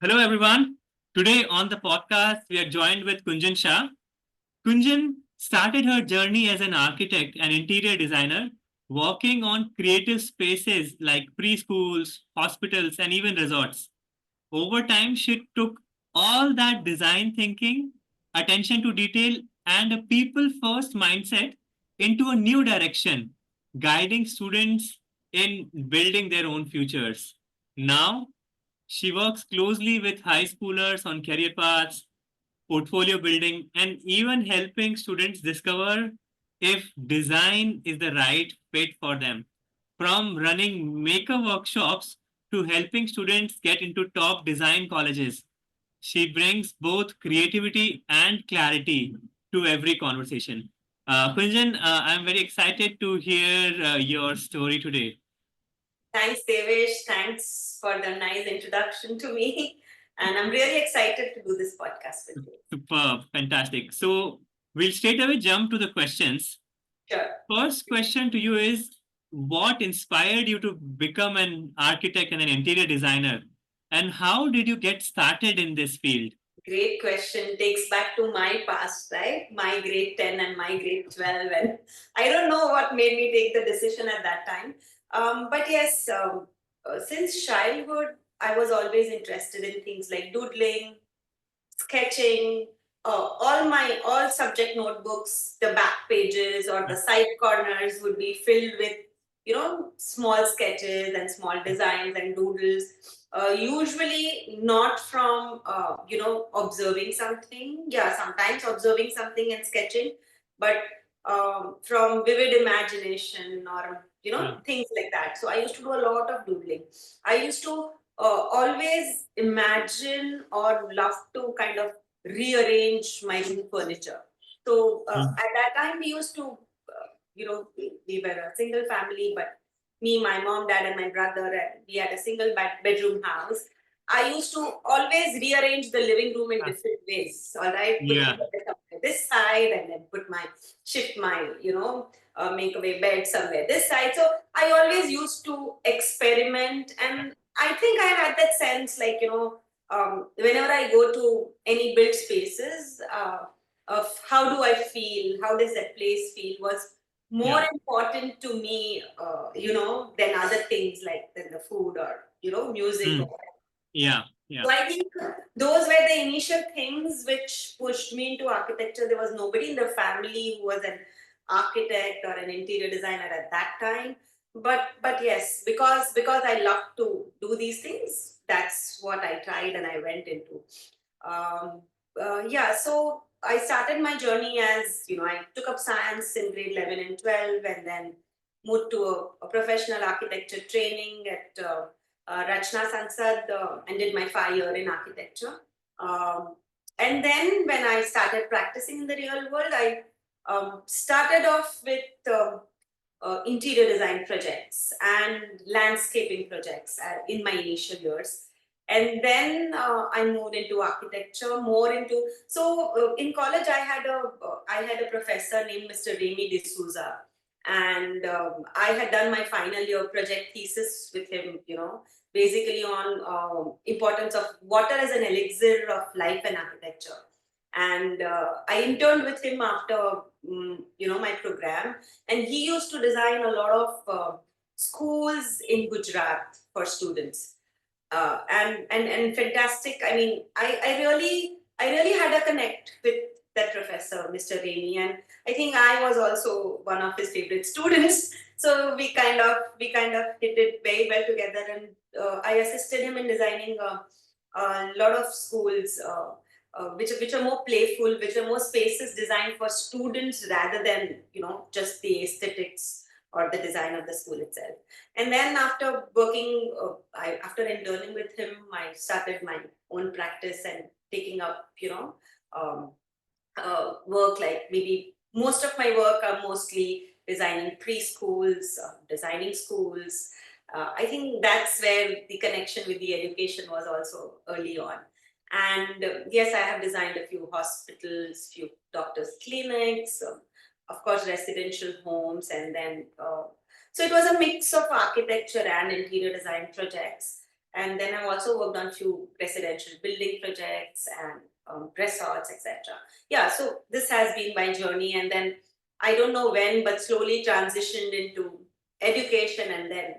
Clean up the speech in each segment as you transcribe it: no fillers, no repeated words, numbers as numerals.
Hello, everyone. Today on the podcast, we are joined with Kunjan Shah. Kunjan started her journey as an architect and interior designer, working on creative spaces like preschools, hospitals, and even resorts. Over time, she took all that design thinking, attention to detail, and a people first mindset into a new direction, guiding students in building their own futures. Now, she works closely with high schoolers on career paths, portfolio building, and even helping students discover if design is the right fit for them. From running maker workshops to helping students get into top design colleges, she brings both creativity and clarity to every conversation. Kunjan, I'm very excited to hear your story today. Thanks, Devesh. Thanks for the nice introduction to me. And I'm really excited to do this podcast with you. Superb, fantastic. So we'll straight away jump to the questions. Sure. First question to you is, what inspired you to become an architect and an interior designer? And how did you get started in this field? Great question. Takes back to my past, right? My grade 10 and my grade 12. And I don't know what made me take the decision at that time. But yes, since childhood, I was always interested in things like doodling, sketching, all subject notebooks, the back pages or the side corners would be filled with small sketches and small designs and doodles. Usually not from observing something. Yeah, sometimes observing something and sketching, but from vivid imagination or things like that. So I used to do a lot of doodling. I used to always imagine or love to kind of rearrange my room furniture. So at that time, we used to, we were a single family, but me, my mom, dad, and my brother, and we had a single bedroom house. I used to always rearrange the living room in different ways. All right, put Yeah. the bed somewhere this side, and then shift my, make away bed somewhere this side. So I always used to experiment, and I think I had that sense, like whenever I go to any built spaces, of how do I feel, how does that place feel, was more Yeah. important to me, than other things like than the food or music. Mm. Yeah. Yeah. So I think those were the initial things which pushed me into architecture. There was nobody in the family who was an architect or an interior designer at that time. But yes, because I love to do these things, that's what I tried and I went into. Um, yeah, so I started my journey as I took up science in grade 11 and 12, and then moved to a professional architecture training at Rachna Sansad, and did my 5 year in architecture. Um, and then when I started practicing in the real world, I started off with interior design projects and landscaping projects in my initial years. And then I moved into architecture, more into. So in college, I had a professor named Mr. Remy D'Souza, and I had done my final year project thesis with him. Basically on importance of water as an elixir of life and architecture. And I interned with him after my program, and he used to design a lot of schools in Gujarat for students, and fantastic. I mean, I really had a connect with that professor, Mr. Rainey, and I think I was also one of his favorite students. So we kind of hit it very well together, and I assisted him in designing a lot of schools. Which are more playful, which are more spaces designed for students rather than just the aesthetics or the design of the school itself. And then after working, after interning with him, I started my own practice and taking up, um, work, like maybe most of my work are mostly designing preschools, designing schools. I think that's where the connection with the education was also early on. And yes, I have designed a few hospitals, few doctors' clinics, of course, residential homes, and then so it was a mix of architecture and interior design projects. And then I've also worked on few residential building projects and resorts, etc. Yeah, so this has been my journey, and then I don't know when, but slowly transitioned into education and then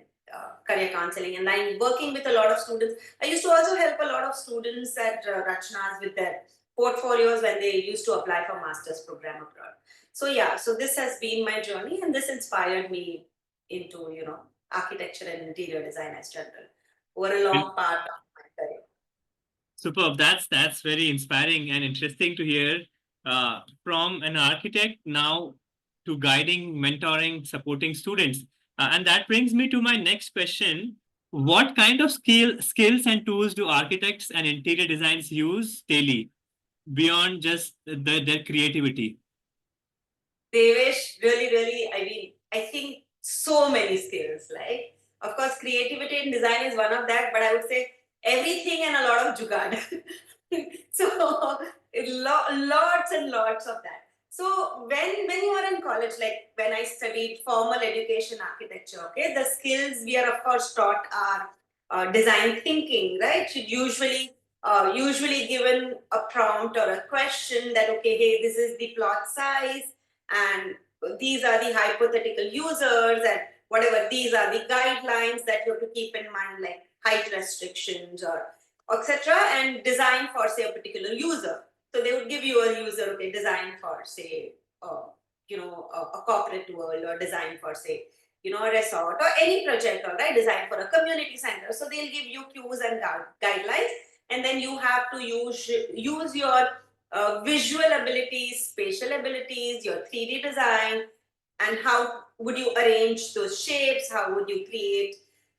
career counseling. And I'm working with a lot of students. I used to also help a lot of students at Rachna's with their portfolios when they used to apply for master's program abroad. So yeah, so this has been my journey, and this inspired me into architecture and interior design as general over a long part of my career. Superb. That's very inspiring and interesting to hear from an architect now to guiding, mentoring, supporting students. And that brings me to my next question. What kind of skills and tools do architects and interior designers use daily beyond just their creativity? Devesh, really, really, I mean, I think so many skills. Like, of course, creativity in design is one of that, but I would say everything and a lot of jugaad. So, lots and lots of that. So, when you are in college, like when I studied formal education architecture, okay, the skills we are of course taught are design thinking, right? Usually given a prompt or a question that okay, hey, this is the plot size and these are the hypothetical users and whatever, these are the guidelines that you have to keep in mind, like height restrictions or etc., and design for say a particular user. So they would give you a user, okay, design for say a corporate world, or design for say a resort or any project, all right, design for a community center. So they'll give you cues and guidelines, and then you have to use your visual abilities, spatial abilities, your 3D design, and how would you arrange those shapes, how would you create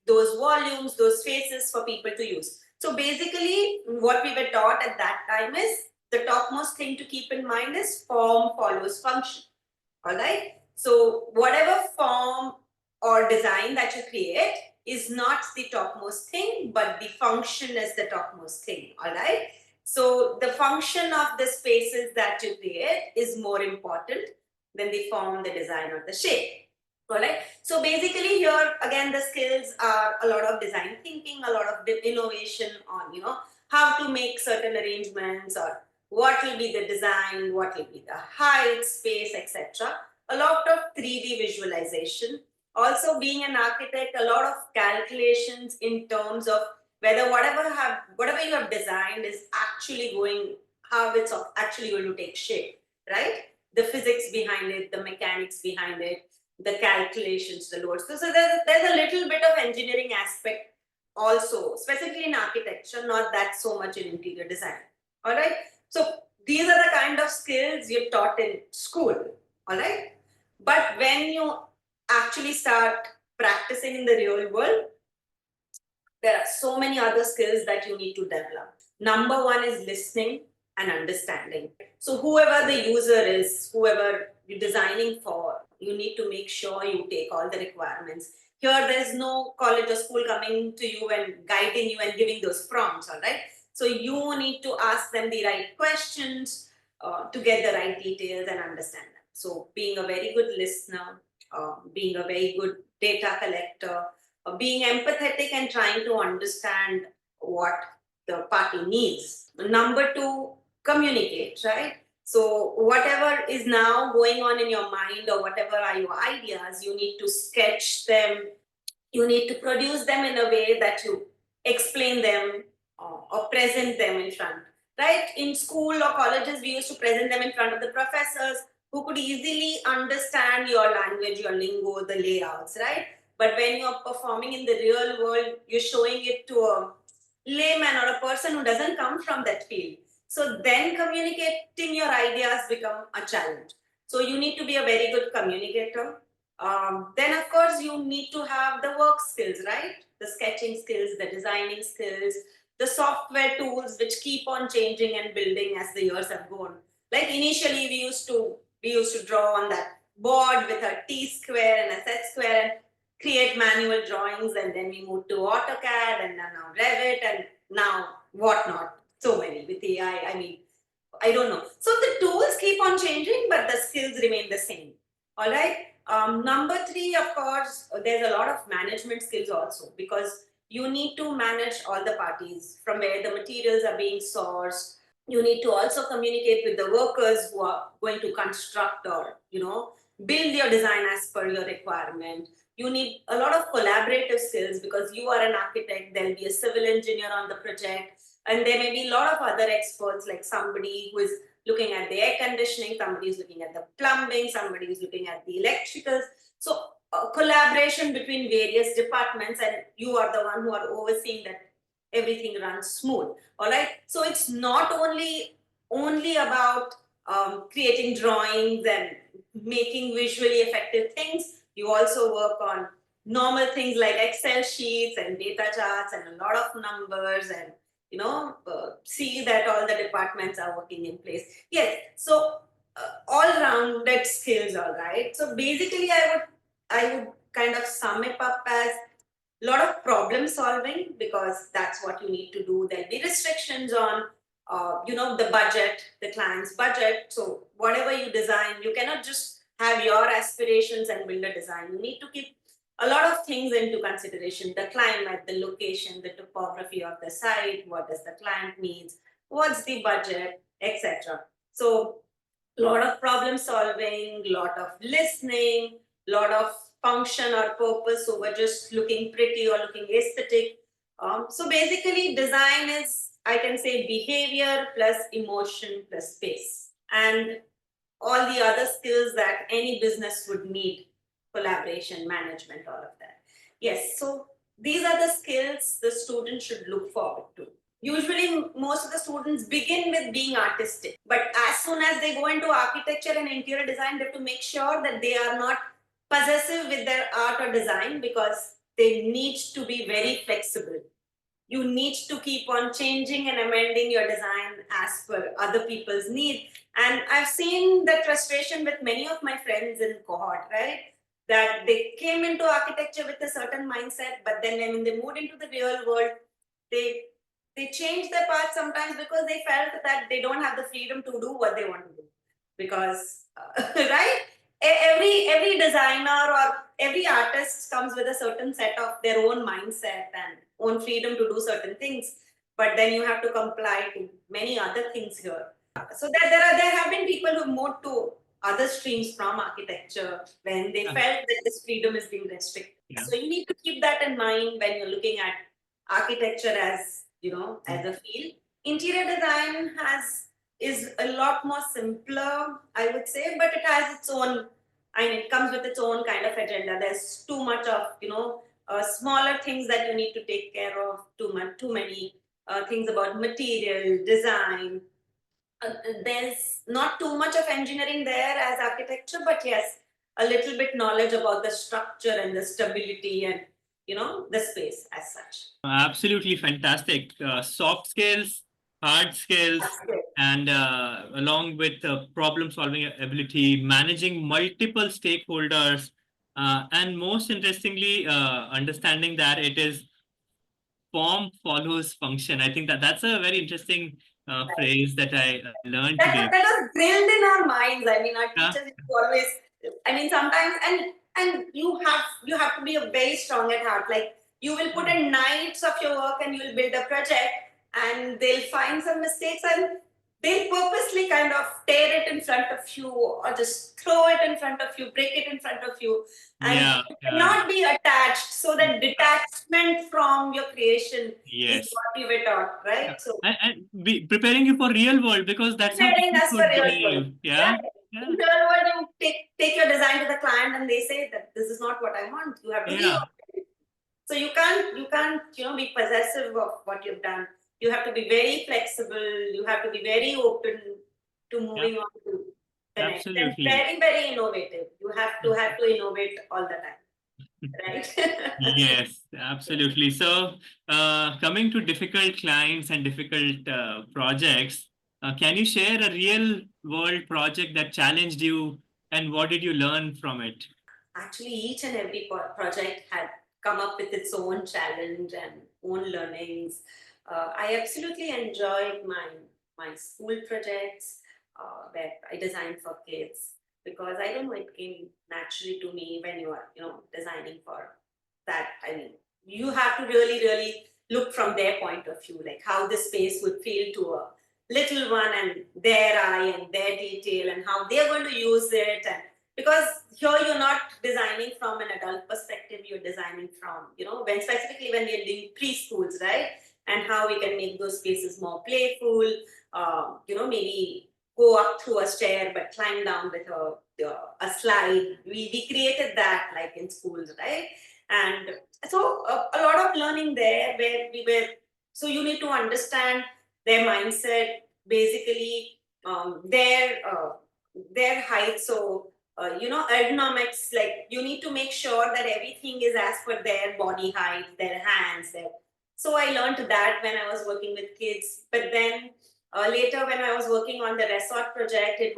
those volumes, those spaces for people to use. So basically, what we were taught at that time is the topmost thing to keep in mind is form follows function. All right. So whatever form or design that you create is not the topmost thing, but the function is the topmost thing. All right. So the function of the spaces that you create is more important than the form, the design, or the shape. All right. So basically, here again, the skills are a lot of design thinking, a lot of innovation on how to make certain arrangements, or what will be the design, what will be the height, space, etc. A lot of 3D visualization. Also, being an architect, a lot of calculations in terms of whether whatever you have designed is actually going, how it's actually going to take shape, right? The physics behind it, the mechanics behind it, the calculations, the loads. So there's a little bit of engineering aspect also, specifically in architecture, not that so much in interior design. All right. So these are the kind of skills you're taught in school. All right. But when you actually start practicing in the real world, there are so many other skills that you need to develop. Number one is listening and understanding. So, whoever the user is, whoever you're designing for, you need to make sure you take all the requirements. Here, there's no college or school coming to you and guiding you and giving those prompts, all right? So, you need to ask them the right questions to get the right details and understand them. So, being a very good listener, being a very good data collector, being empathetic and trying to understand what the party needs. Number two, communicate, right? So, whatever is now going on in your mind or whatever are your ideas, you need to sketch them, you need to produce them in a way that you explain them or present them in front. Right? In school or colleges, we used to present them in front of the professors who could easily understand your language, your lingo, the layouts, right? But when you're performing in the real world, you're showing it to a layman or a person who doesn't come from that field. So then communicating your ideas become a challenge. So you need to be a very good communicator. Then of course you need to have the work skills, right? The sketching skills, the designing skills, the software tools which keep on changing and building as the years have gone. Like initially we used to draw on that board with a T square and a set square and create manual drawings, and then we moved to AutoCAD and then now Revit and now whatnot. So many with AI. I mean, I don't know. So the tools keep on changing, but the skills remain the same. All right. Number three, of course, there's a lot of management skills also, because you need to manage all the parties from where the materials are being sourced. You need to also communicate with the workers who are going to construct or build your design as per your requirement. You need a lot of collaborative skills because you are an architect, there'll be a civil engineer on the project, and there may be a lot of other experts, like somebody who is looking at the air conditioning, somebody is looking at the plumbing, somebody is looking at the electricals. So collaboration between various departments, and you are the one who are overseeing that everything runs smooth. All right, so it's not only about creating drawings and making visually effective things. You also work on normal things like Excel sheets and data charts and a lot of numbers, and see that all the departments are working in place. Yes, so all rounded skills. All right, so basically I would kind of sum it up as a lot of problem solving, because that's what you need to do. There'll be restrictions on the budget, the client's budget. So whatever you design, you cannot just have your aspirations and build a design. You need to keep a lot of things into consideration: the climate, the location, the topography of the site, what does the client needs, what's the budget, etc. So a lot of problem solving, lot of listening, lot of function or purpose over just looking pretty or looking aesthetic. So basically, design is, I can say, behavior plus emotion plus space, and all the other skills that any business would need: collaboration, management, all of that. Yes, so these are the skills the student should look forward to. Usually, most of the students begin with being artistic, but as soon as they go into architecture and interior design, they have to make sure that they are not possessive with their art or design, because they need to be very flexible. You need to keep on changing and amending your design as per other people's need. And I've seen that frustration with many of my friends in cohort, right? That they came into architecture with a certain mindset, but then when they moved into the real world, they they changed their path sometimes because they felt that they don't have the freedom to do what they want to do. Because right, every designer or every artist comes with a certain set of their own mindset and own freedom to do certain things, but then you have to comply to many other things here. So there have been people who moved to other streams from architecture when they felt that this freedom is being restricted. Yeah. So you need to keep that in mind when you're looking at architecture as as a field. Interior design is a lot more simpler, I would say, but it has its own. I mean, it comes with its own kind of agenda. There's too much of smaller things that you need to take care of. Too many things about material design. There's not too much of engineering there as architecture, but yes, a little bit knowledge about the structure and the stability and the space as such. Absolutely fantastic. Soft skills, hard skills, That's it. and along with problem solving ability, managing multiple stakeholders, and most interestingly, understanding that it is form follows function. I think that's a very interesting phrase that I learned today. That was drilled in our minds. I mean, our Yeah, teachers used to always. I mean, sometimes, and you have to be a very strong at heart. Like, you will put in nights of your work and you will build a project, and they'll find some mistakes, and they'll purposely kind of tear it in front of you, or just throw it in front of you, break it in front of you, and yeah, you yeah. cannot be attached. So that detachment from your creation is Yes. what we were taught, Yeah. right? So And be preparing you for real world because that's how preparing people us for should real world. behave. Yeah. Yeah. In Yeah. real world, you take your design to the client and they say that this is not what I want. You have to Yeah. rework it. So you can't be possessive of what you've done. You have to be very flexible. You have to be very open to Yeah. moving on to the next. And Absolutely. very, very innovative. You have to innovate all the time. Right? Yes, absolutely. So, coming to difficult clients and difficult projects, can you share a real world project that challenged you and what did you learn from it? Actually, each and every project had come up with its own challenge and own learnings. I absolutely enjoyed my school projects that I designed for kids, because I don't know, it came naturally to me when you are designing for that. I mean, you have to really look from their point of view, like how the space would feel to a little one and their eye and their detail and how they're going to use it. And because here you're not designing from an adult perspective, you're designing from, when specifically when we're doing preschools, right? And how we can make those spaces more playful, maybe go up through a stair but climb down with a slide. We created that like in schools, right? And so a lot of learning there where we were, so you need to understand their mindset, basically their height. So ergonomics, like you need to make sure that everything is as per their body height, their hands, so I learned that when I was working with kids. But then later when I was working on the resort project, the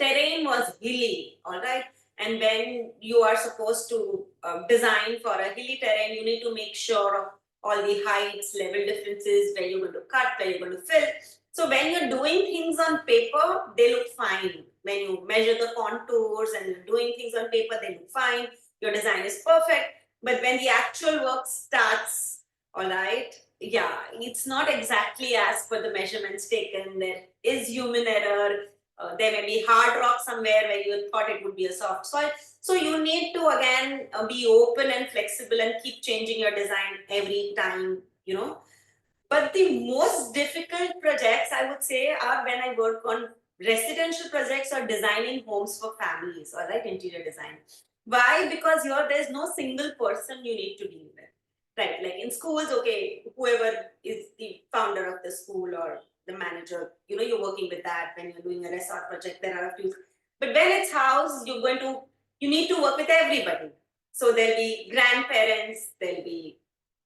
terrain was hilly, all right? And when you are supposed to design for a hilly terrain, you need to make sure of all the heights, level differences, where you're going to cut, where you're going to fill. So when you're doing things on paper, they look fine. When you measure the contours and you're doing things on paper, they look fine. Your design is perfect. But when the actual work starts, all right, yeah, it's not exactly as per the measurements taken. There is human error. There may be hard rock somewhere where you thought it would be a soft soil. So you need to again be open and flexible and keep changing your design every time. But the most difficult projects, I would say, are when I work on residential projects or designing homes for families, or like interior design. Why? Because here there's no single person you need to deal with. Right, like in schools, okay, whoever is the founder of the school or the manager, you're working with that. When you're doing a resort project, there are a few. But when it's house, you need to work with everybody. So there'll be grandparents, there'll be,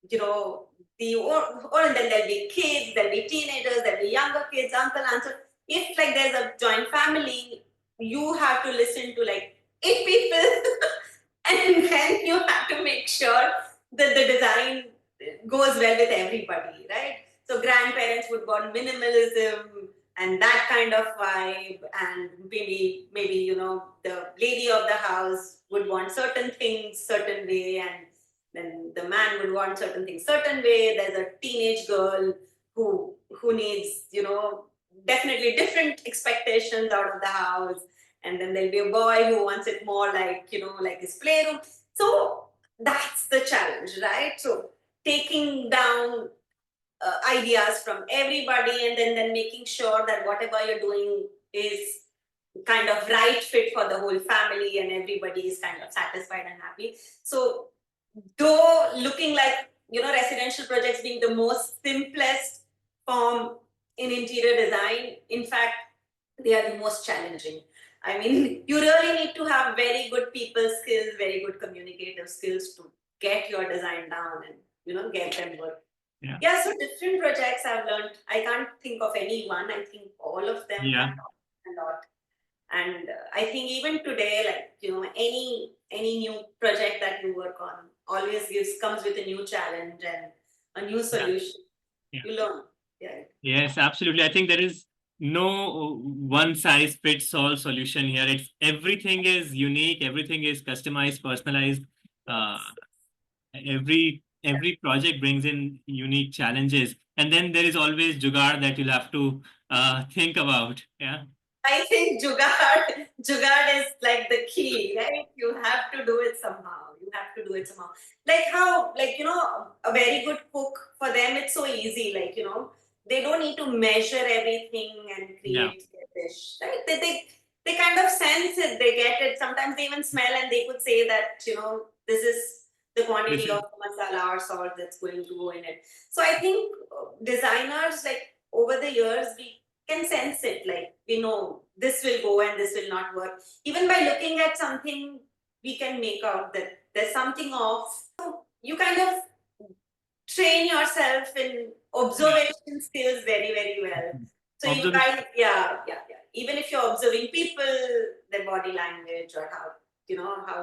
you know, and then there'll be kids, there'll be teenagers, there'll be younger kids, uncle, aunt. So if like there's a joint family, you have to listen to like 8 people, and then you have to make sure that the design goes well with everybody, right? So grandparents would want minimalism and that kind of vibe, and maybe the lady of the house would want certain things certain way, and then the man would want certain things certain way. There's a teenage girl who needs definitely different expectations out of the house, and then there'll be a boy who wants it more like like his playroom. So that's the challenge, right? So taking down ideas from everybody, and then making sure that whatever you're doing is kind of right fit for the whole family and everybody is kind of satisfied and happy. So though looking like residential projects being the most simplest form in interior design, in fact they are the most challenging. I mean, you really need to have very good people skills, very good communicative skills to get your design down and get them work. Yeah, so different projects I've learned. I can't think of any one. I think all of them have taught me a lot. And I think even today, like any new project that you work on always comes with a new challenge and a new solution. You learn. Yeah. Yes, absolutely. I think there is no one size fits all solution here. It's everything is unique, everything is customized, personalized. Uh, every project brings in unique challenges, and then there is always jugaad that you'll have to think about. Yeah. I think jugaad is like the key, right? You have to do it somehow. You have to do it somehow. Like how, like a very good cook, for them it's so easy. Like they don't need to measure everything and create their dish, right? They kind of sense it. They get it. Sometimes they even smell, and they could say that this is the quantity of masala or salt that's going to go in it. So I think designers, like over the years, we can sense it. Like we know this will go and this will not work. Even by looking at something, we can make out that there's something off. So you kind of train yourself in observation skills very well. So you guys, yeah. Even if you're observing people, their body language, or how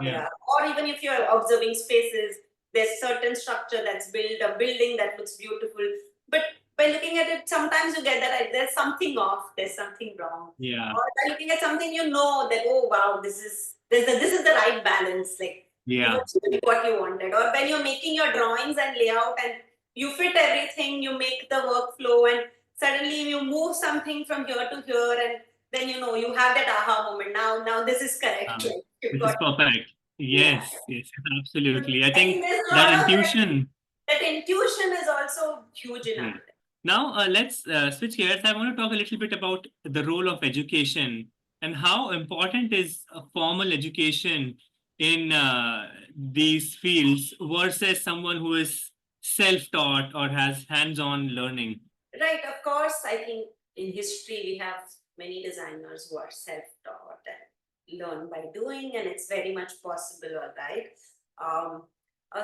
they are, or even if you're observing spaces, there's certain structure that's built, a building that looks beautiful, but by looking at it, sometimes you get that there's something off, there's something wrong. Yeah. Or by looking at something, that oh wow, this is the right balance. Like Yeah. what you wanted. Or when you're making your drawings and layout and you fit everything, you make the workflow, and suddenly you move something from here to here, and then you have that aha moment. Now this is correct. Like you've This is got, perfect. yeah. Yes, yes, absolutely. I I think think there's a that lot of intuition. that intuition is also huge in Great. architecture. Now, let's switch gears. I want to talk a little bit about the role of education and how important is a formal education in these fields versus someone who is self-taught or has hands-on learning. Right, of course. I think in history we have many designers who are self-taught and learn by doing, and it's very much possible, all right. Um,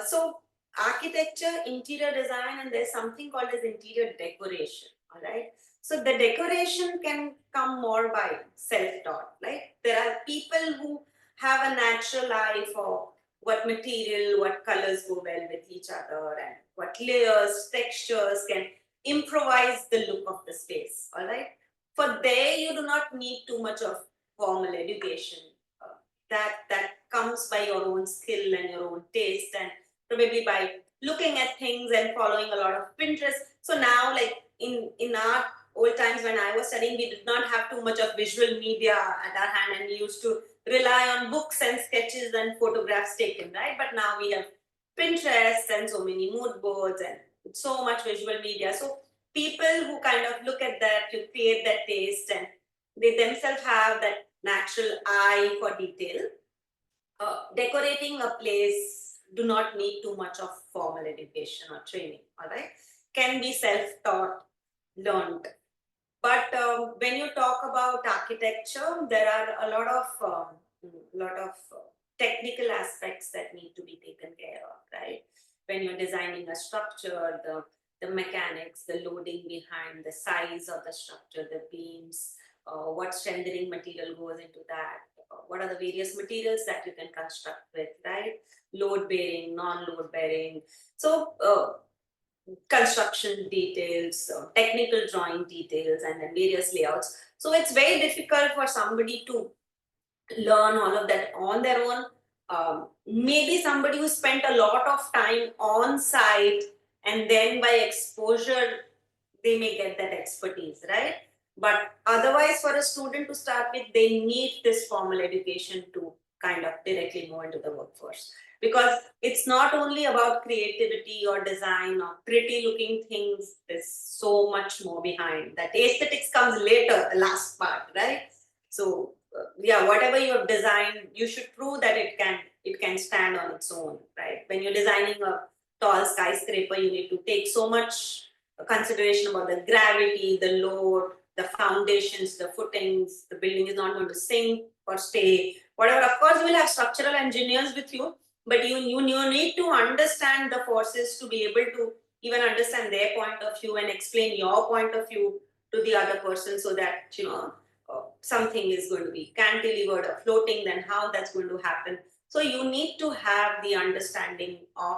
so architecture, interior design, and there's something called as interior decoration, all right. So the decoration can come more by self-taught. Like there are people who have a natural eye for what material, what colors go well with each other, and what layers, textures can improvise the look of the space. All right. For there, you do not need too much of formal education. That comes by your own skill and your own taste, and probably by looking at things and following a lot of Pinterest. So now, like in our old times when I was studying, we did not have too much of visual media at our hand, and we used to rely on books and sketches and photographs taken, right? But now we have Pinterest and so many mood boards and so much visual media. So people who kind of look at that, you create that taste, and they themselves have that natural eye for detail. Decorating a place do not need too much of formal education or training. All right, can be self-taught, learned. But when you talk about architecture, there are a lot of technical aspects that need to be taken care of, right? When you're designing a structure, the mechanics, the loading behind, the size of the structure, the beams, what strengthening material goes into that, what are the various materials that you can construct with, right? Load bearing, non-load bearing. So construction details, technical drawing details, and then various layouts. So it's very difficult for somebody to learn all of that on their own. Maybe somebody who spent a lot of time on site, and then by exposure, they may get that expertise, right? But otherwise, for a student to start with, they need this formal education to kind of directly move into the workforce. Because it's not only about creativity or design or pretty looking things, there's so much more behind that. Aesthetics comes later, the last part, right? So yeah, whatever you have designed, you should prove that it can stand on its own, right? When you're designing a tall skyscraper, you need to take so much consideration about the gravity, the load, the foundations, the footings. The building is not going to sink or stay, whatever. Of course, you will have structural engineers with you, but you need to understand the forces to be able to even understand their point of view and explain your point of view to the other person, so that something is going to be cantilevered or floating, then how that's going to happen. So you need to have the understanding of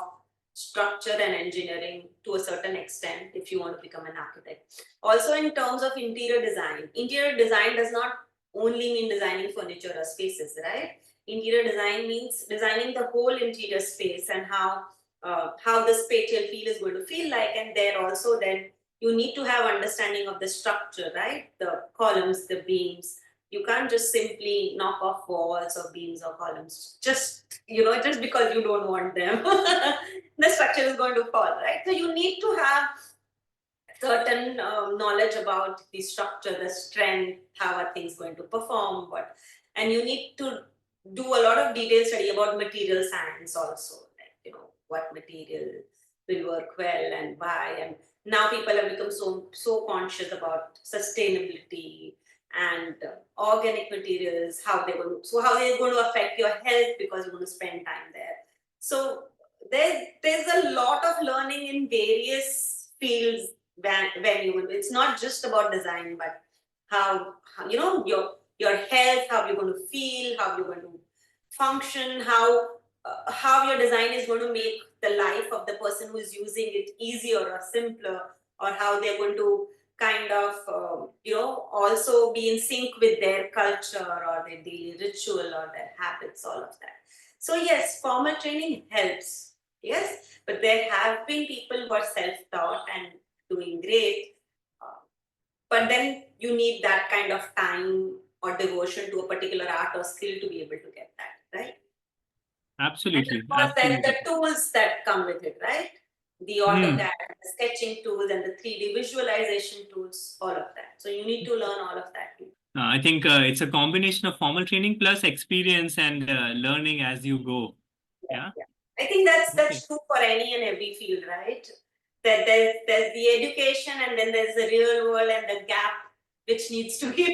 structure and engineering to a certain extent if you want to become an architect. Also, in terms of interior design does not only mean designing furniture or spaces, right? Interior design means designing the whole interior space and how the spatial feel is going to feel like, and there also then you need to have understanding of the structure, right? The columns, the beams. You can't just simply knock off walls or beams or columns just because you don't want them. The structure is going to fall, right? So you need to have certain knowledge about the structure, the strength, how are things going to perform, and you need to do a lot of detailed study about material science also, like what material will work well and why. And now people have become so conscious about sustainability and organic materials, how they're going to affect your health because you're going to spend time there. So there's a lot of learning in various fields when it's not just about design, but how your health, how you're going to feel, how you're going to function, how your design is going to make the life of the person who is using it easier or simpler, or how they're going to kind of also be in sync with their culture or their daily ritual or their habits, all of that. So yes, formal training helps. Yes, but there have been people who are self-taught and doing great. Uh, but then you need that kind of time or devotion to a particular art or skill to be able to get that, right? And of Absolutely, course, then the absolutely. tools that come with it, right? The Hmm. AutoCAD, the sketching tools, and the 3D visualization tools, all of that. So you need to learn all of that too. I think it's a combination of formal training plus experience and learning as you go. Yeah, Yeah. yeah. I think Okay. that's true for any and every field, right? That there's the education and then there's the real world and the gap which needs to be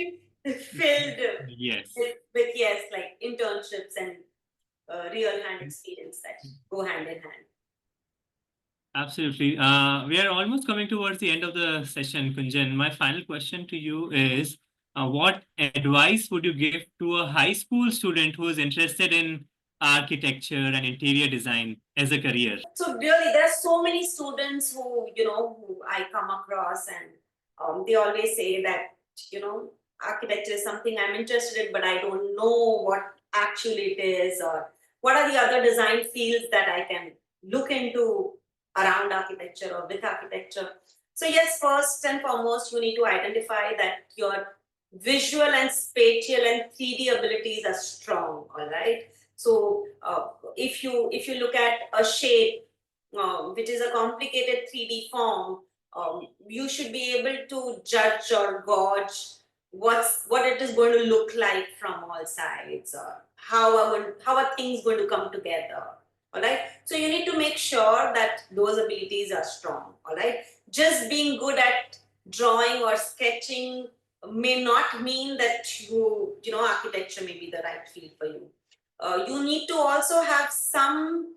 filled Yes. with yes, like internships and real hand experience that go hand in hand. Absolutely. We are almost coming towards the end of the session, Kunjan. My final question to you is what advice would you give to a high school student who is interested in architecture and interior design as a career? So really, there are so many students who who I come across, and they always say that architecture is something I'm interested in, but I don't know what actually it is, or what are the other design fields that I can look into around architecture or with architecture. So yes, first and foremost, you need to identify that your visual and spatial and 3D abilities are strong. All right. So if you look at a shape which is a complicated 3D form, you should be able to judge or gauge what it is going to look like from all sides, or how are things going to come together. All right. So you need to make sure that those abilities are strong. All right. Just being good at drawing or sketching may not mean that architecture may be the right field for you. You need to also have some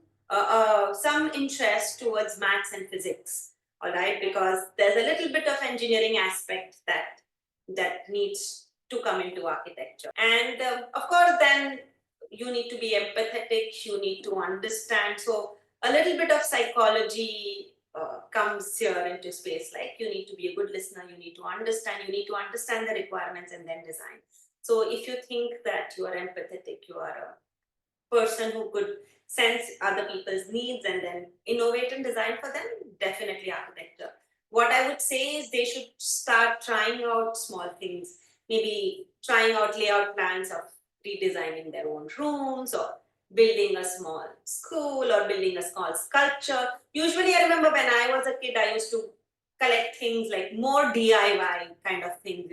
interest towards maths and physics, all right, because there's a little bit of engineering aspect that needs to come into architecture. And of course, then you need to be empathetic. You need to understand. So a little bit of psychology comes here into space. Like you need to be a good listener. You need to understand. You need to understand the requirements and then design. So if you think that you are empathetic, you are a person who could sense other people's needs and then innovate and design for them, definitely architecture. What I would say is they should start trying out small things, maybe trying out layout plans of redesigning their own rooms or building a small school or building a small sculpture. Usually, I remember when I was a kid, I used to collect things like more DIY kind of things,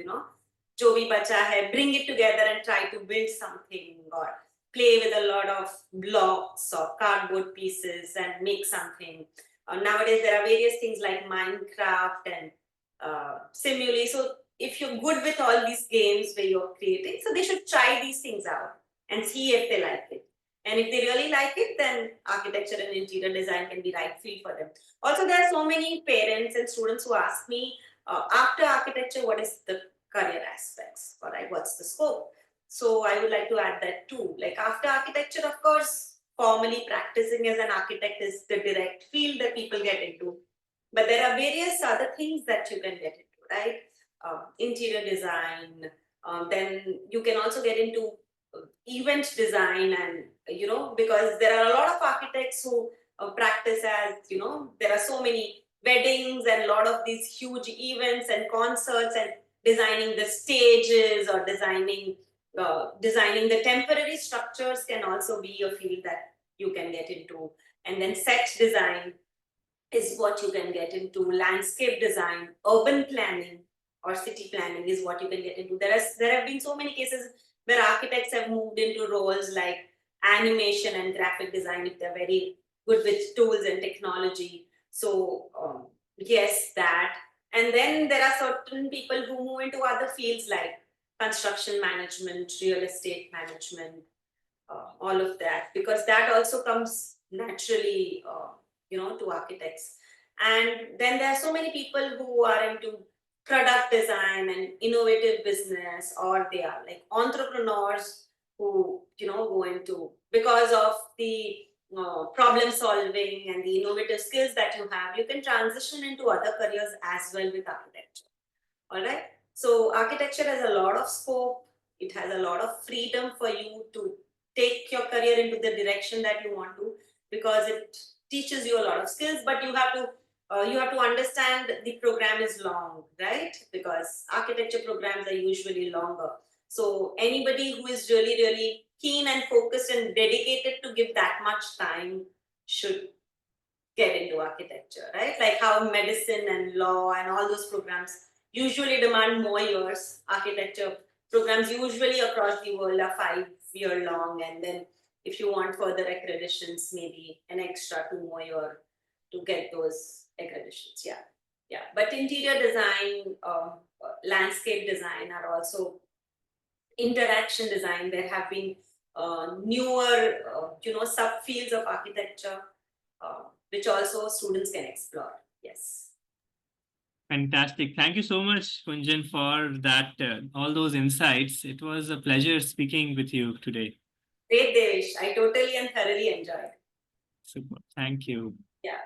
जो भी बचा है, bring it together and try to build something, or play with a lot of blocks or cardboard pieces and make something. Nowadays, there are various things like Minecraft and Simuli. So, if you're good with all these games where you're creating, so they should try these things out and see if they like it. And if they really like it, then architecture and interior design can be right field for them. Also, there are so many parents and students who ask me after architecture, what is the career aspects? All right, what's the scope? So I would like to add that too. Like after architecture, of course, formally practicing as an architect is the direct field that people get into. But there are various other things that you can get into, right? Interior design. Then you can also get into event design, and because there are a lot of architects who practice as there are so many weddings and a lot of these huge events and concerts, and designing the stages or designing the temporary structures can also be a field that you can get into. And then set design is what you can get into. Landscape design, urban planning, or city planning is what you can get into. There have been so many cases where architects have moved into roles like animation and graphic design if they're very good with tools and technology. So yes, that. And then there are certain people who move into other fields like construction management, real estate management, all of that, because that also comes naturally, to architects. And then there are so many people who are into product design and innovative business, or they are like entrepreneurs who, go into because of the problem solving and the innovative skills that you have, you can transition into other careers as well with architecture. All right. So architecture has a lot of scope. It has a lot of freedom for you to take your career into the direction that you want to, because it teaches you a lot of skills. But you have to understand the program is long, right? Because architecture programs are usually longer. So anybody who is really, really keen and focused and dedicated to give that much time should get into architecture, right? Like how medicine and law and all those programs usually demand more years. Architecture programs usually across the world are 5 year long, and then if you want further accreditations, maybe an extra 2 more year to get those accreditations. Yeah, yeah. But interior design, landscape design are also interaction design. There have been newer, subfields of architecture, which also students can explore. Yes. Fantastic. Thank you so much, Kunjan, for that, all those insights. It was a pleasure speaking with you today. Great, Devesh. I totally and thoroughly enjoyed. Super. Thank you.